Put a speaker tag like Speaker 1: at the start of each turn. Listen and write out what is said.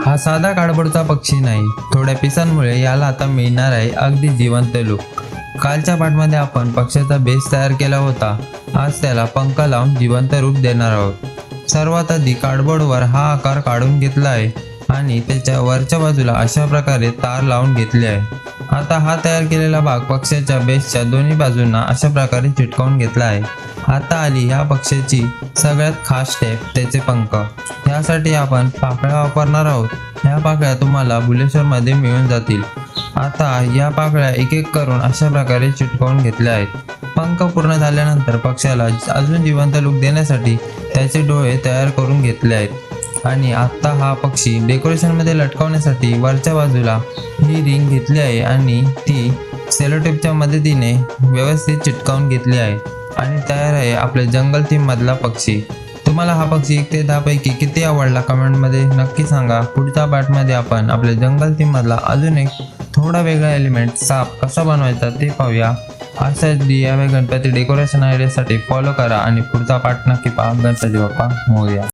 Speaker 1: हा साधा कार्डबोर्डचा पक्षी नाही, थोड्या पिसांमुळे याला आता मिळणार आहे अगदी जिवंत लूक. कालच्या पाठमध्ये आपण पक्ष्याचा बेस तयार केला होता. आज त्याला पंख लावून जिवंत रूप देणार आहोत. सर्वात आधी कार्डबोर्डवर हा आकार काढून घेतला आहे आणि त्याच्या वरच्या बाजूला अशा प्रकारे तार लावून घेतले आहे. आता हा तयार केलेला भाग पक्ष्याच्या बेसच्या दोन्ही बाजूंना अशा प्रकारे चिटकवून घेतला आहे. आता आली ह्या पक्ष्याची सगळ्यात खास स्टेप, त्याचे पंख. यासाठी आपण पाकळ्या वापरणार आहोत. ह्या पाकळ्या तुम्हाला बुलेश्वरमध्ये मिळून जातील. आता या पाकळ्या एक एक करून अशा प्रकारे चिटकवून घेतल्या आहेत. पंख पूर्ण झाल्यानंतर पक्ष्याला अजून जिवंत लूक देण्यासाठी त्याचे डोळे तयार करून घेतले आहेत. आणि आता हा पक्षी डेकोरेशनमध्ये लटकवण्यासाठी वरच्या बाजूला ही रिंग घेतली आहे आणि ती सेलोटेपच्या मदतीने व्यवस्थित चिटकावून घेतली आहे. आणि तयार आहे आपले जंगल थीम मधला पक्षी. तुम्हाला हा पक्षी 1 ते 10 पैकी किती आवडला कमेंटमध्ये नक्की सांगा. पुढच्या पार्टमध्ये आपण आपले जंगल थीम मधला अजून एक थोडा वेगळा एलिमेंट साप कसा बनवायचा ते पाहूया. अशाच DIY गणपती डेकोरेशन आयडियासाठी फॉलो करा आणि पुढचा पार्ट नक्की पहा. गणपती बाप्पा मोरया.